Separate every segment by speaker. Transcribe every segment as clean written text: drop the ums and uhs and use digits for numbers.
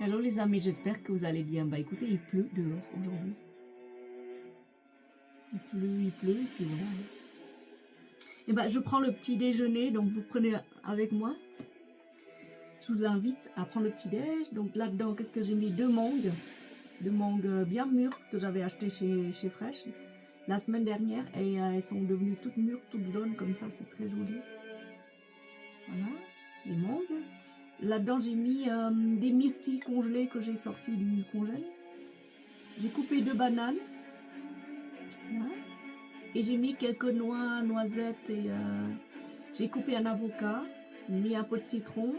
Speaker 1: Hello les amis, j'espère que vous allez bien. Bah écoutez, il pleut dehors aujourd'hui. Il pleut, et puis voilà. Et bah je prends le petit déjeuner, donc vous prenez avec moi. Je vous invite à prendre le petit déj. Donc là-dedans, qu'est-ce que j'ai mis? Deux mangues bien mûres que j'avais achetées chez Fresh la semaine dernière. Et elles sont devenues toutes mûres, toutes jaunes comme ça, c'est très joli. Voilà, les mangues. Là-dedans, j'ai mis des myrtilles congelées que j'ai sorties du congèle. J'ai coupé 2 bananes. Voilà. Et j'ai mis quelques noix, noisettes et j'ai coupé un avocat, mis un pot de citron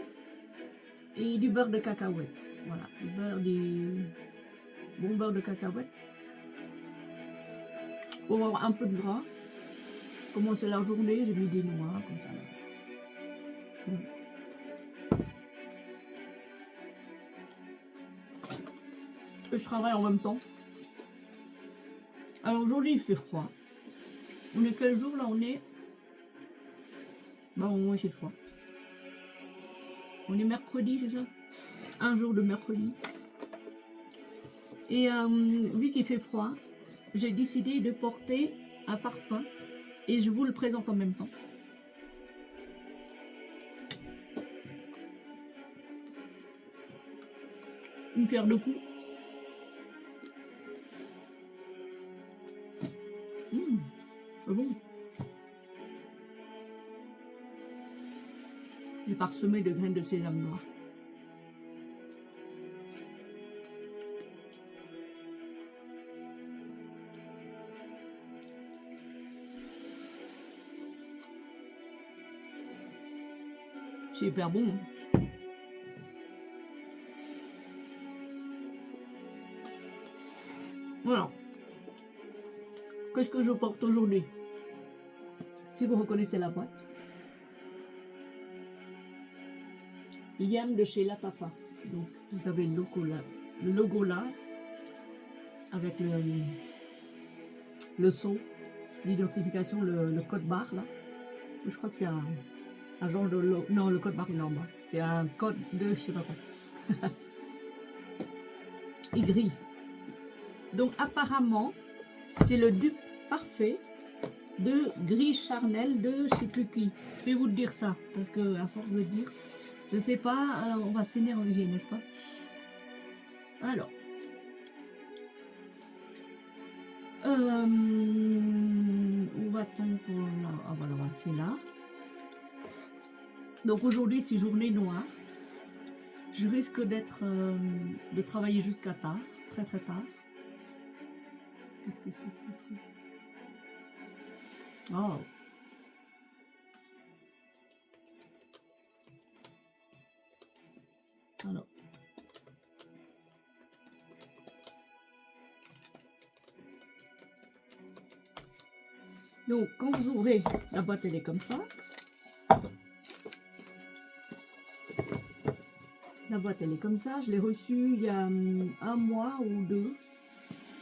Speaker 1: et du beurre de cacahuète. Voilà, bon beurre de cacahuète. Pour avoir un peu de gras. Commencer la journée, j'ai mis des noix comme ça. Là. Et je travaille en même temps. Alors aujourd'hui il fait froid. On est quel jour là? On est... Bah au moins il fait froid. On est mercredi, c'est ça? Un jour de mercredi. Et vu qu'il fait froid, j'ai décidé de porter un parfum et je vous le présente en même temps. Une pierre de coups. C'est bon. Il est parsemé de graines de sésame noir. C'est hyper bon. Hein. Voilà. Qu'est-ce que je porte aujourd'hui? Si vous reconnaissez la boîte. Liam de chez Latafa. Donc vous avez le logo là, avec le sceau d'identification, le code barre là. Je crois que c'est un genre de logo. Non, le code barre il est en bas. C'est un code de je sais pas quoi. Il grille. Donc apparemment, c'est le dupe parfait de Gris Charnel de je sais plus qui. Je vais vous dire ça, parce que à force de dire, je sais pas, on va s'énerver, n'est-ce pas? Alors, où va-t-on pour là? Ah voilà, c'est là. Donc aujourd'hui c'est journée noire. Je risque de travailler jusqu'à tard, très très tard. Qu'est-ce que c'est que ce truc? Oh. Alors. Donc quand vous ouvrez la boîte, elle est comme ça. La boîte elle est comme ça. Je l'ai reçue il y a un mois ou deux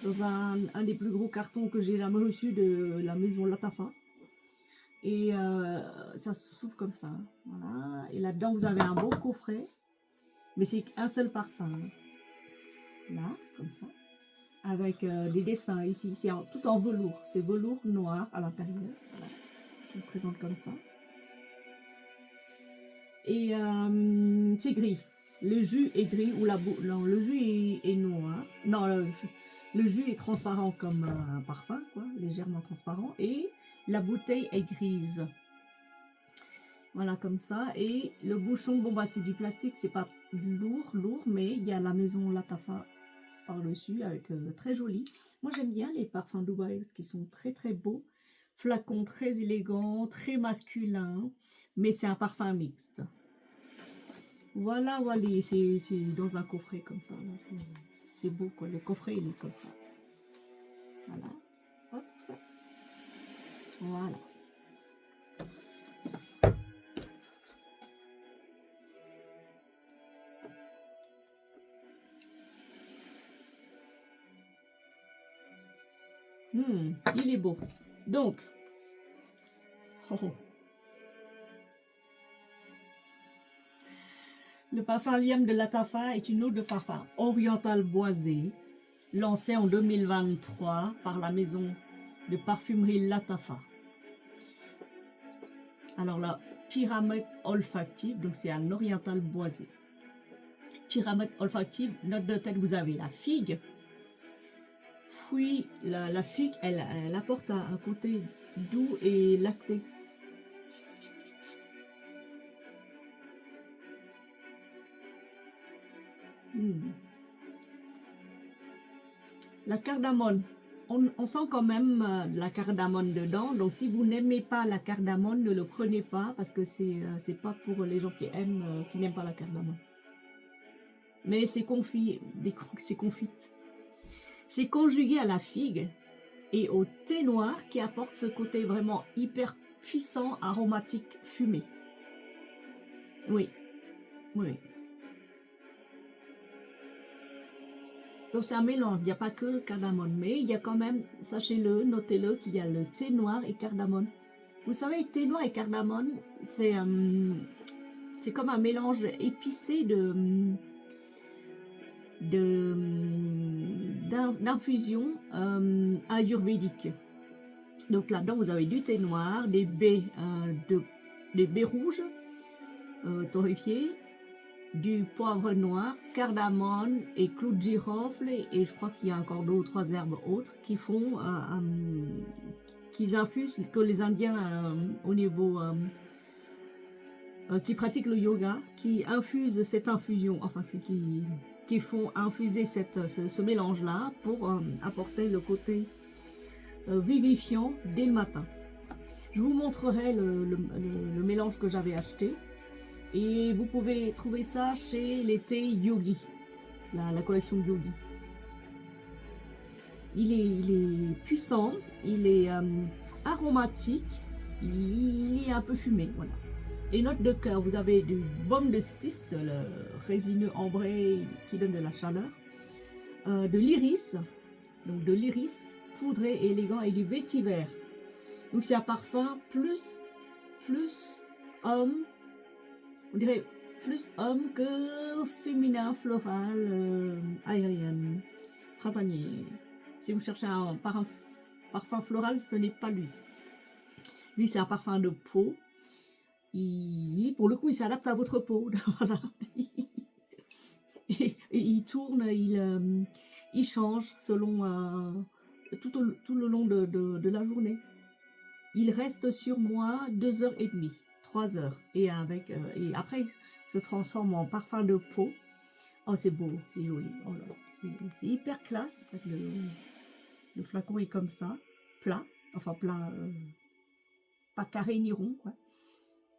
Speaker 1: dans un des plus gros cartons que j'ai jamais reçu de la maison Latafa. Et ça s'ouvre comme ça. Voilà. Et là-dedans vous avez un beau coffret. Mais c'est un seul parfum. Là, comme ça. Avec des dessins ici. C'est tout en velours. C'est velours noir à l'intérieur. Voilà. Je le présente comme ça. Et c'est gris. Le jus est gris ou non, le jus est noir. Non, le jus est transparent comme un parfum, quoi, légèrement transparent. Et la bouteille est grise. Voilà, comme ça. Et le bouchon, bon, bah, c'est du plastique, c'est pas lourd, mais il y a la maison Latafa par-dessus, avec très joli. Moi, j'aime bien les parfums Dubaï qui sont très, très beaux. Flacon très élégant, très masculin, mais c'est un parfum mixte. Voilà, c'est dans un coffret comme ça. C'est beau, quoi. Le coffret, il est comme ça. Voilà. Hop. Voilà. Il est beau. Donc, Le parfum Liam de Latafa est une eau de parfum oriental boisé, lancée en 2023 par la maison de parfumerie Latafa. Alors la pyramide olfactive, donc c'est un oriental boisé. Pyramide olfactive, note de tête, vous avez la figue. Fruit, la figue, elle apporte un côté doux et lacté. La cardamone, on sent quand même la cardamone dedans, donc si vous n'aimez pas la cardamone, ne le prenez pas parce que c'est pas pour les gens qui n'aiment pas la cardamone. Mais c'est confit, c'est confite. C'est conjugué à la figue et au thé noir qui apporte ce côté vraiment hyper puissant, aromatique, fumé. Oui, oui. Donc c'est un mélange, il n'y a pas que cardamone, mais il y a quand même, sachez-le, notez-le, qu'il y a le thé noir et cardamone. Vous savez, thé noir et cardamone, c'est comme un mélange épicé d'infusion ayurvédique. Donc là-dedans, vous avez du thé noir, des baies rouges torréfiées, du poivre noir, cardamone et clou de girofle, et je crois qu'il y a encore 2 ou 3 herbes autres qui font, qu'ils infusent, que les Indiens au niveau, qui pratiquent le yoga, qui infusent cette infusion, enfin qui font infuser ce mélange-là pour apporter le côté vivifiant dès le matin. Je vous montrerai le mélange que j'avais acheté. Et vous pouvez trouver ça chez les thés Yogi, la collection Yogi. Il est puissant, il est aromatique, il est un peu fumé, voilà. Et note de cœur, vous avez du baume de cyste, le résineux ambré qui donne de la chaleur, de l'iris, donc de l'iris poudré et élégant, et du vétiver. Donc c'est un parfum plus homme, on dirait plus homme que féminin, floral, aérien, printanier. Si vous cherchez un parfum floral, ce n'est pas lui. Lui, c'est un parfum de peau. Pour le coup, il s'adapte à votre peau. Voilà. et il tourne, il change selon tout le long de la journée. Il reste sur moi 2h30. 3 heures. Et après, il se transforme en parfum de peau. Oh, c'est beau, c'est joli. Oh là là, c'est hyper classe. En fait, le flacon est comme ça, plat. Enfin, plat, pas carré ni rond, quoi.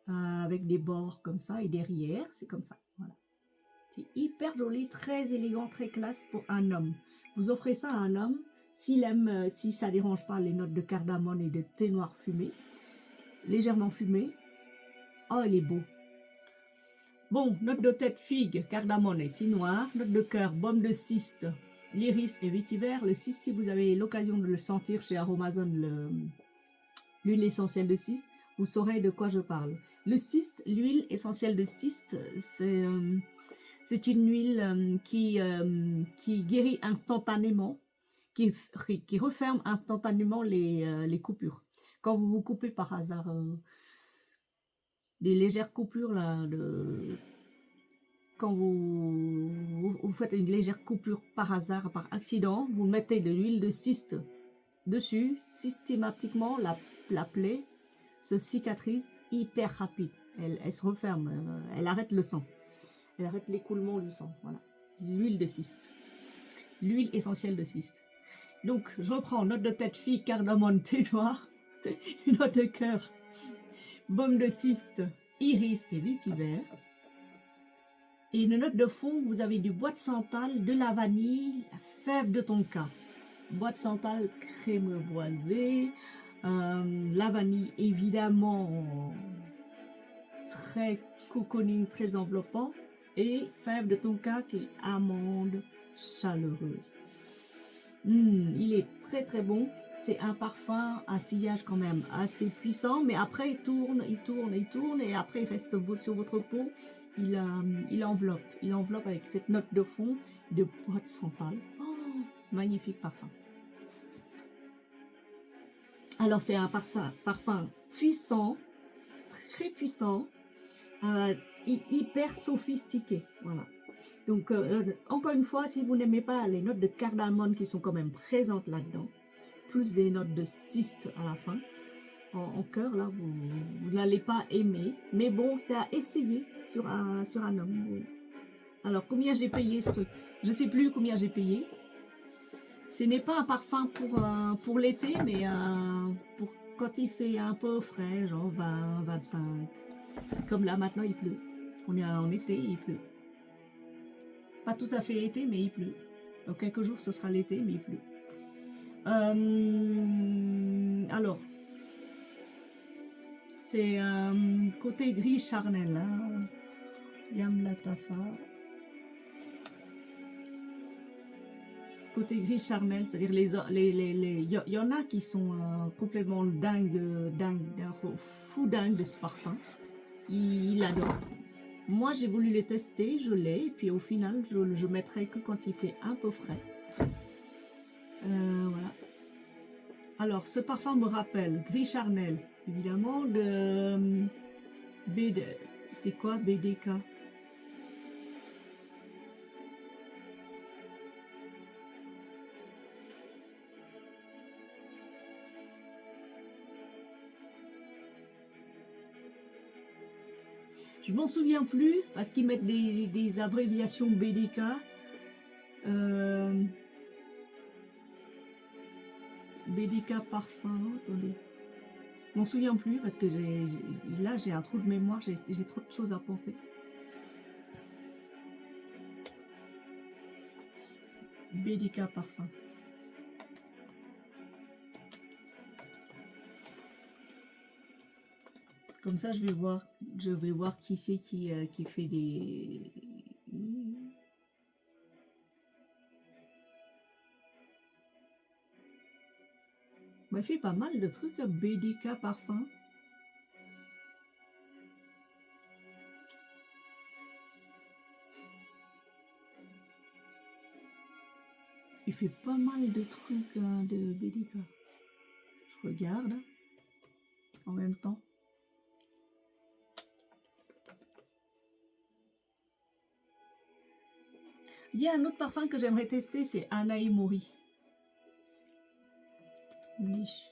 Speaker 1: Avec des bords comme ça et derrière, c'est comme ça. Voilà. C'est hyper joli, très élégant, très classe pour un homme. Vous offrez ça à un homme, s'il aime, si ça dérange pas les notes de cardamone et de thé noir fumé, légèrement fumé. Oh, il est beau. Bon, note de tête figue, cardamone et thé noir. Note de cœur, baume de cyste, l'iris et vétiver. Le cyste, si vous avez l'occasion de le sentir chez Aromazone, l'huile essentielle de cyste, vous saurez de quoi je parle. Le cyste, l'huile essentielle de cyste, c'est une huile qui guérit instantanément, qui referme instantanément les coupures. Quand vous vous coupez par hasard des légères coupures là, quand vous faites une légère coupure par hasard, par accident, vous mettez de l'huile de cyste dessus, systématiquement la plaie se cicatrise hyper rapide. Elle se referme, elle arrête le sang, elle arrête l'écoulement du sang. Voilà, l'huile de cyste, l'huile essentielle de cyste. Donc je reprends: note de tête figue, cardamone, thé noir, note de cœur, baume de cyste, iris et vétiver. Et une note de fond, vous avez du bois de santal, de la vanille, la fève de tonka. Bois de santal crémeux boisé, la vanille évidemment très cocooning, très enveloppant, et fève de tonka qui est amande chaleureuse. Il est très très bon. c'est un parfum à sillage quand même assez puissant, mais après il tourne, il tourne, il tourne, et après il reste sur votre peau, il enveloppe avec cette note de fond de bois de santal. Oh, magnifique parfum. Alors c'est un parfum puissant, très puissant, hyper sophistiqué, voilà. Donc encore une fois, si vous n'aimez pas les notes de cardamone qui sont quand même présentes là-dedans, plus des notes de cyste à la fin, en cœur, là, vous n'allez pas aimer. Mais bon, c'est à essayer sur un homme. Alors, combien j'ai payé ce truc? Je ne sais plus combien j'ai payé. Ce n'est pas un parfum pour l'été, mais pour quand il fait un peu frais, genre 20, 25. Comme là, maintenant, il pleut. On est en été, il pleut. Pas tout à fait été, mais il pleut. Dans quelques jours, ce sera l'été, mais il pleut. Alors, c'est côté gris charnel, hein. Yam Latafa. Côté gris charnel, c'est-à-dire il y en a qui sont complètement dingues, fou dingue de ce parfum. Il adore. Moi, j'ai voulu les tester, je l'ai, et puis au final, je mettrai que quand il fait un peu frais. Voilà. Alors, ce parfum me rappelle gris charnel, évidemment, de c'est quoi BDK? Je m'en souviens plus parce qu'ils mettent des abréviations BDK. BDK parfum, attendez. Je m'en souviens plus parce que là j'ai un trou de mémoire, j'ai trop de choses à penser. BDK parfum. Comme ça je vais voir qui c'est qui fait des... Il fait pas mal de trucs, BDK parfum. Il fait pas mal de trucs de BDK. Je regarde en même temps. Il y a un autre parfum que j'aimerais tester, c'est Anaï Mori. Niche.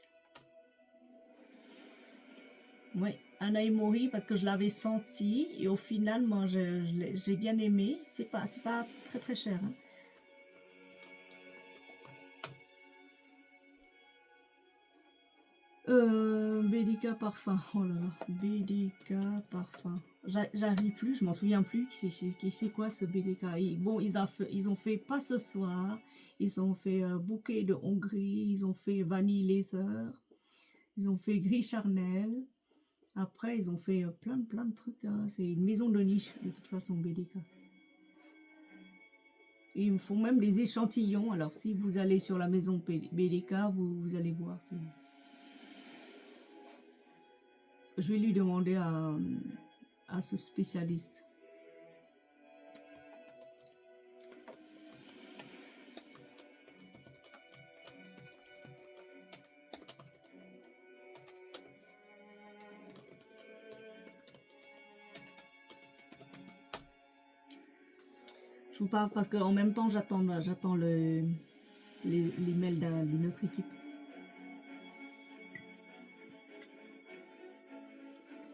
Speaker 1: Oui, Anaï Mori parce que je l'avais senti et au final, moi, j'ai bien aimé. C'est pas très très cher. Hein. BDK parfum. Oh là là, BDK parfum. J'arrive plus, je m'en souviens plus. C'est quoi ce BDK? Bon, ils ont fait pas ce soir. Ils ont fait bouquet de Hongrie. Ils ont fait vanille leather. Ils ont fait gris charnel. Après, ils ont fait plein de trucs. Hein. C'est une maison de niche, de toute façon, BDK. Et ils me font même des échantillons. Alors, si vous allez sur la maison BDK, vous allez voir. Je vais lui demander à ce spécialiste. Je vous parle parce qu'en même temps, j'attends les mails d'une autre équipe.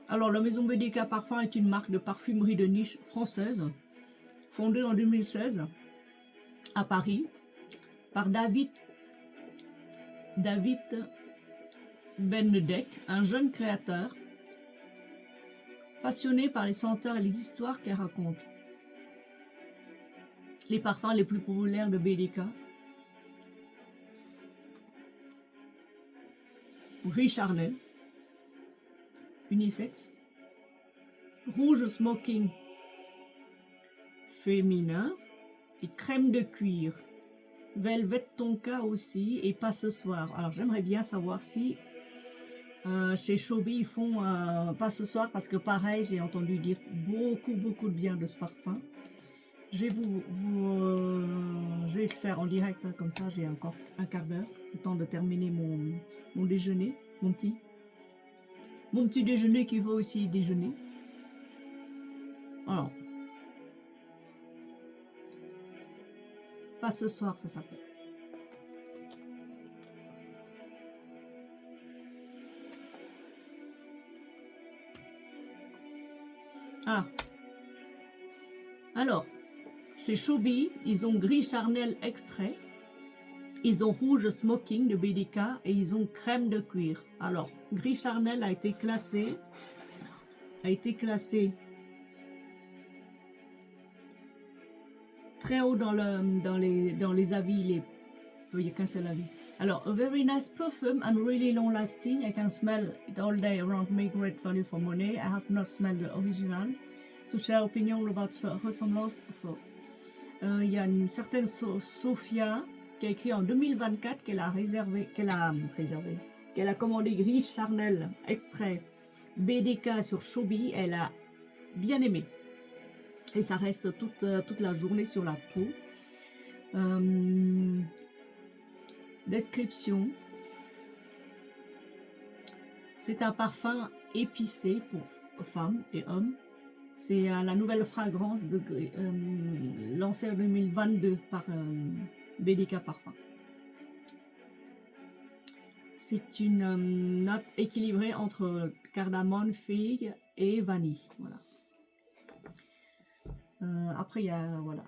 Speaker 1: Alors, la maison BDK Parfum est une marque de parfumerie de niche française, fondée en 2016 à Paris par David Benedek, un jeune créateur passionné par les senteurs et les histoires qu'elle raconte. Les parfums les plus populaires de BDK. Gris charnel, unisexe, rouge smoking féminin et crème de cuir Velvet Tonka aussi, et pas ce soir. Alors j'aimerais bien savoir si chez Shobi ils font pas ce soir, parce que pareil, j'ai entendu dire beaucoup de bien de ce parfum. Je vais je vais le faire en direct, hein, comme ça j'ai encore un quart d'heure, le temps de terminer mon déjeuner, mon petit déjeuner qui va aussi déjeuner. Alors, pas ce soir, ça s'appelle. Ah, alors, chez Shobi, ils ont gris charnel extrait, ils ont rouge smoking de BDK et ils ont crème de cuir. Alors, gris charnel a été classé très haut dans les avis, il n'y a qu'un seul avis. Alors, a very nice perfume and really long lasting. I can smell it all day around me, great value for money. I have not smelled the original. To share opinion about ressemblance. Il y a une certaine Sophia qui a écrit en 2024 qu'elle a commandé gris charnel extrait BDK sur Shobi. Elle a bien aimé. Et ça reste toute la journée sur la peau. Description. C'est un parfum épicé pour femmes et hommes. C'est la nouvelle fragrance lancée en 2022 par BDK Parfum. C'est une note équilibrée entre cardamome, figue et vanille. Voilà. Après, il y a, voilà,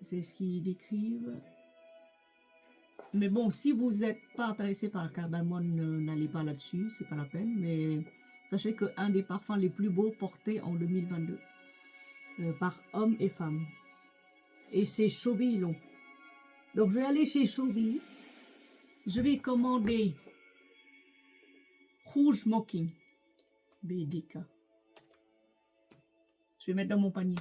Speaker 1: c'est ce qu'ils décrivent. Mais bon, si vous n'êtes pas intéressé par le cardamome, n'allez pas là-dessus, c'est pas la peine. Mais sachez qu'un des parfums les plus beaux portés en 2022 par hommes et femmes. Et c'est Shobi long. Donc je vais aller chez Shobi. Je vais commander rouge smoking BDK. Je vais mettre dans mon panier.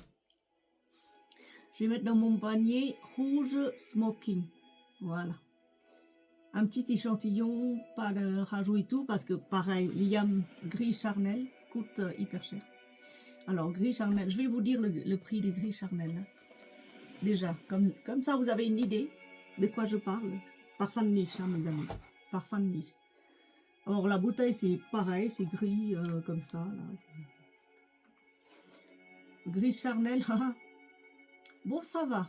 Speaker 1: Je vais mettre dans mon panier rouge smoking. Voilà. Un petit échantillon, pas de rajout et tout, parce que pareil, Liam gris charnel coûte hyper cher. Alors, gris charnel, je vais vous dire le prix des gris charnel. Hein. Déjà, comme ça, vous avez une idée de quoi je parle. Parfum de niche, hein, mes amis. Parfum de niche. Alors, la bouteille, c'est pareil, c'est gris comme ça. Là. Gris charnel, bon, ça va.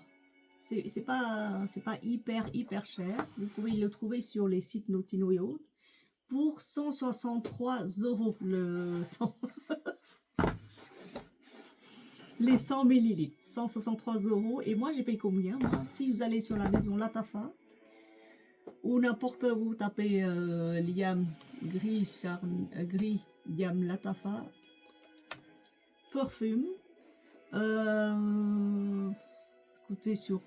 Speaker 1: C'est pas hyper cher. Vous pouvez le trouver sur les sites Notino et autres pour 163 €. Les 100 millilitres, 163 €. Et moi, j'ai payé combien? Moi, si vous allez sur la maison Latafa ou n'importe où, vous tapez Liam gris Liam Latafa parfum. Écoutez, sur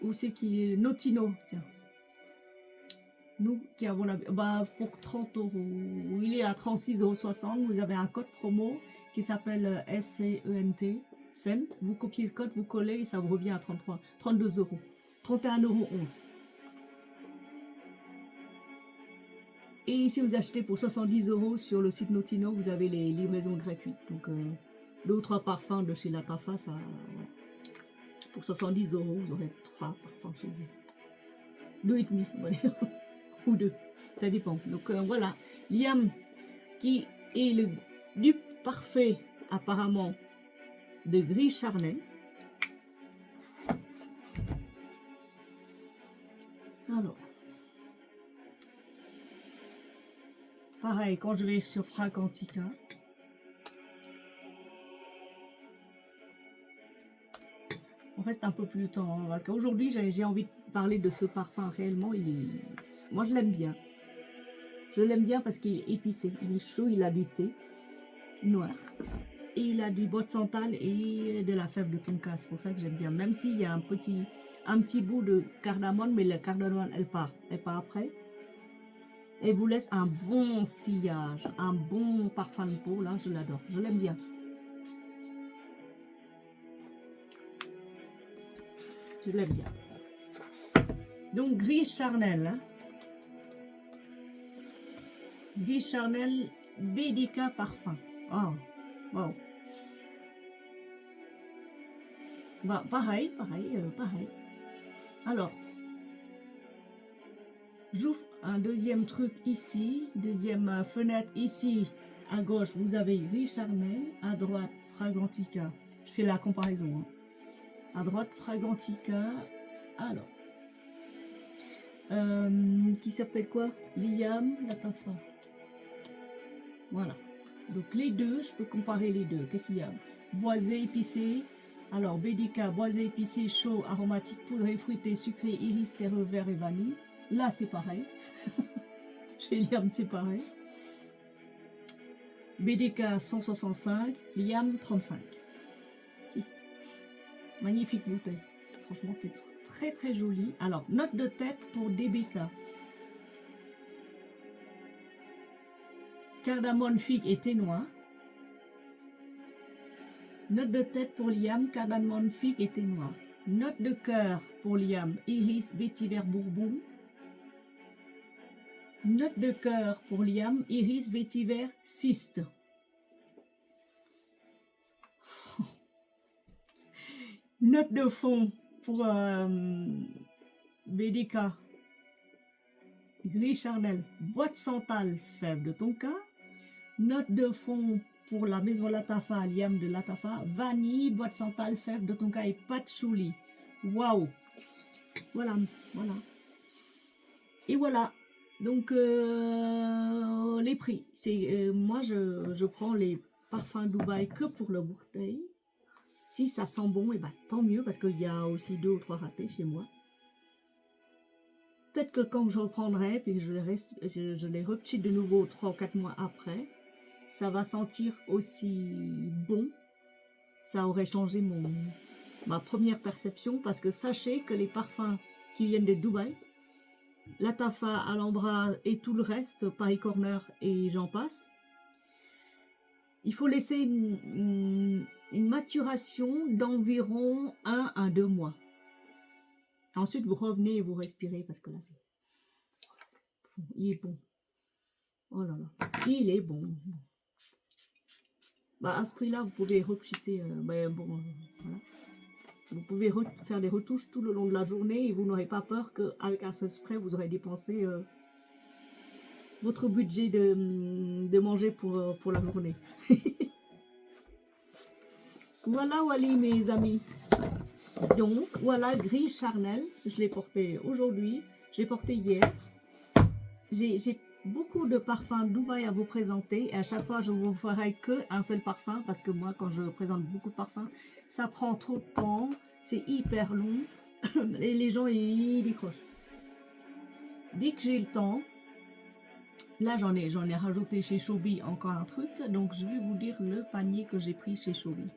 Speaker 1: où c'est qu'il est? Notino, tiens. Nous qui avons la... Bah, pour 30 €. Il est à 36,60 €. Vous avez un code promo qui s'appelle SCENT. Cent. Vous copiez le code, vous collez et ça vous revient à 32 €. 31,11 €. Et si vous achetez pour 70 € sur le site Notino, vous avez les livraisons gratuites. Donc, 2 ou 3 parfums de chez Latafa, ça... Ouais. Pour 70 €, vous aurez 3 parfums chez eux. 2,5 €, on va dire. Ou 2, ça dépend. Donc voilà, Liam qui est le dupe parfait apparemment de gris charnel. Alors, pareil, quand je vais sur Fragrantica, on reste un peu plus de temps, hein, parce qu'aujourd'hui j'ai envie de parler de ce parfum réellement. Moi je l'aime bien. Je l'aime bien parce qu'il est épicé, il est chaud, il a du thé noir. Et il a du bois de santal et de la fève de tonka. C'est pour ça que j'aime bien. Même s'il y a un petit bout de cardamome, mais le cardamome, elle part après. Elle vous laisse un bon sillage, un bon parfum de peau. Là, je l'adore. Je l'aime bien. Je l'aime bien. Donc, gris charnel. Hein. Gris charnel, BDK parfum. Oh, wow. Bah, pareil. Alors, j'ouvre un deuxième truc ici, deuxième fenêtre ici. À gauche, vous avez gris charnel, à droite, Fragrantica. Je fais la comparaison. Hein. À droite, Fragrantica. Alors, qui s'appelle quoi? Liam Latafa. Voilà. Donc les deux, je peux comparer les deux. Qu'est-ce qu'il y a? Boisé, épicé. Alors BDK, boisé, épicé, chaud, aromatique, poudré, fruité, sucré, iris, terreux, vert et vanille. Là, c'est pareil. Chez Liam, c'est pareil. BDK 165, Liam 35. Magnifique bouteille. Franchement, c'est très très joli. Alors, note de tête pour DBK. Cardamone, figue et thé noir. Note de tête pour Liam, cardamone, figue et thé noir. Note de cœur pour Liam, iris, vétiver, bourbon. Note de cœur pour Liam, iris, vétiver, cyste. Note de fond pour BDK, gris charnel, boîte santal, fève de tonka. Note de fond pour la maison Latafa, Liam de Latafa, vanille, boîte santal, fève de tonka et patchouli. Waouh! Voilà. Et voilà. Donc, les prix. C'est moi, je prends les parfums Dubaï que pour le bouteille. Si ça sent bon, et ben, tant mieux, parce qu'il y a aussi 2 ou 3 ratés chez moi. Peut-être que quand je reprendrai, puis je les repchite de nouveau 3 ou 4 mois après, ça va sentir aussi bon. Ça aurait changé ma première perception, parce que sachez que les parfums qui viennent de Dubaï, Latafa, Alhambra et tout le reste, Paris Corner et j'en passe, il faut laisser une maturation d'environ 1 à 2 mois. Ensuite, vous revenez et vous respirez, parce que là, il est bon. Oh là là, il est bon. Bah, à ce prix-là, vous pouvez repchiter. Voilà. Vous pouvez faire des retouches tout le long de la journée et vous n'aurez pas peur qu'avec un seul spray, vous aurez dépensé votre budget de manger pour la journée. Voilà, Wally, mes amis. Donc, voilà, gris charnel. Je l'ai porté aujourd'hui. Je l'ai porté hier. J'ai beaucoup de parfums Dubaï à vous présenter. Et à chaque fois, je vous ferai qu'un seul parfum. Parce que moi, quand je présente beaucoup de parfums, ça prend trop de temps. C'est hyper long. Et les gens, ils décrochent. Dès que j'ai le temps, là, j'en ai rajouté chez Chobi encore un truc. Donc, je vais vous dire le panier que j'ai pris chez Chobi.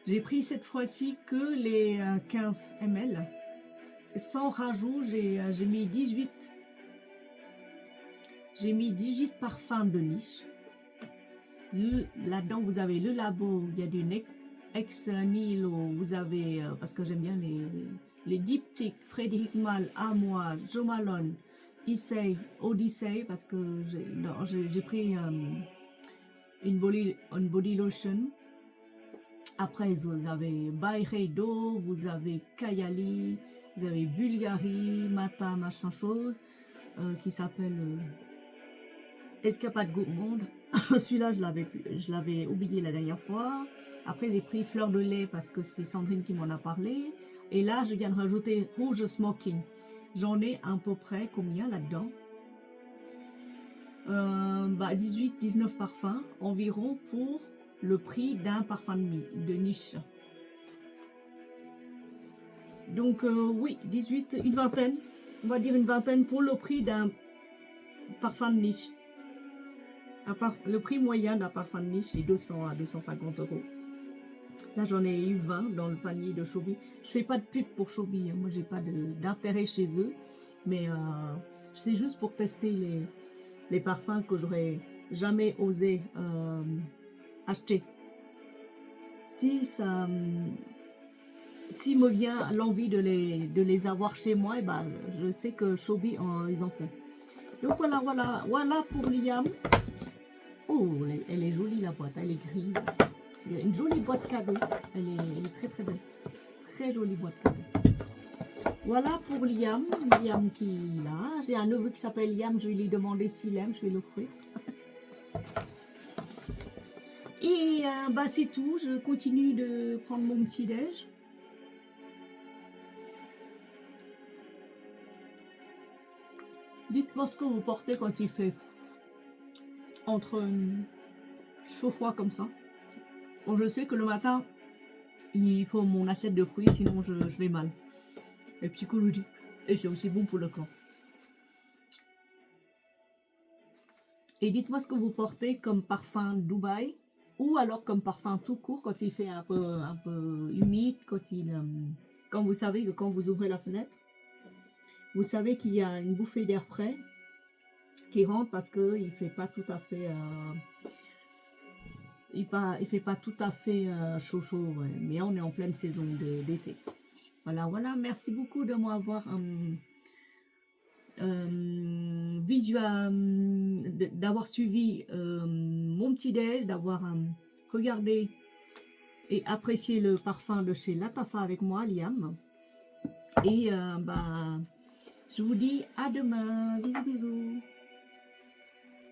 Speaker 1: J'ai pris cette fois-ci que les 15 ml. Sans rajout, j'ai mis 18. J'ai mis 18 parfums de niche. Là-dedans, vous avez le labo, il y a du ex nihilo, vous avez, parce que j'aime bien les diptyques, Frédéric Malle, Amois, Jo Malone, Issei, Odyssey, parce que j'ai pris une body lotion. Après, vous avez Byredo, vous avez Kayali, vous avez Bulgari, Mata, machin chose, qui s'appelle Escapade Gourmande. Celui-là, je l'avais oublié la dernière fois. Après, j'ai pris Fleur de lait parce que c'est Sandrine qui m'en a parlé. Et là, je viens de rajouter Rouge Smoking. J'en ai à peu près combien là-dedans 18-19 parfums environ pour le prix d'un parfum de niche. Donc oui, 18, une vingtaine, on va dire une vingtaine pour le prix d'un parfum de niche. Le prix moyen d'un parfum de niche, c'est 200 à 250 euros. Là, j'en ai eu 20 dans le panier de Chobi. Je fais pas de pub pour Chobi, hein. Moi, j'ai pas d'intérêt chez eux, mais c'est juste pour tester les parfums que j'aurais jamais osé acheter. Si ça s'il me vient l'envie de les avoir chez moi, et ben, je sais que Chobi, ils en font. Donc voilà pour Liam. Oh, elle est jolie la boîte, elle est grise. Il y a une jolie boîte cadeau. Elle est très très belle. Très jolie boîte cadeau. Voilà pour Liam. Liam qui est là. J'ai un neveu qui s'appelle Liam. Je vais lui demander s'il aime. Je vais l'offrir. Et bah c'est tout. Je continue de prendre mon petit déj. Dites-moi ce que vous portez quand il fait entre chaud-froid comme ça. Bon, je sais que le matin, il faut mon assiette de fruits, sinon je vais mal. C'est psychologique. Et c'est aussi bon pour le corps. Et dites-moi ce que vous portez comme parfum Dubaï, ou alors comme parfum tout court quand il fait un peu humide, quand vous savez que quand vous ouvrez la fenêtre, vous savez qu'il y a une bouffée d'air frais qui rentre parce qu'il fait pas tout à fait il fait pas tout à fait chaud, ouais, mais on est en pleine saison d'été. Voilà, merci beaucoup de m'avoir d'avoir suivi mon petit déj, d'avoir regardé et apprécié le parfum de chez Latafa avec moi, Liam. Et bah, je vous dis à demain. Bisous, bisous.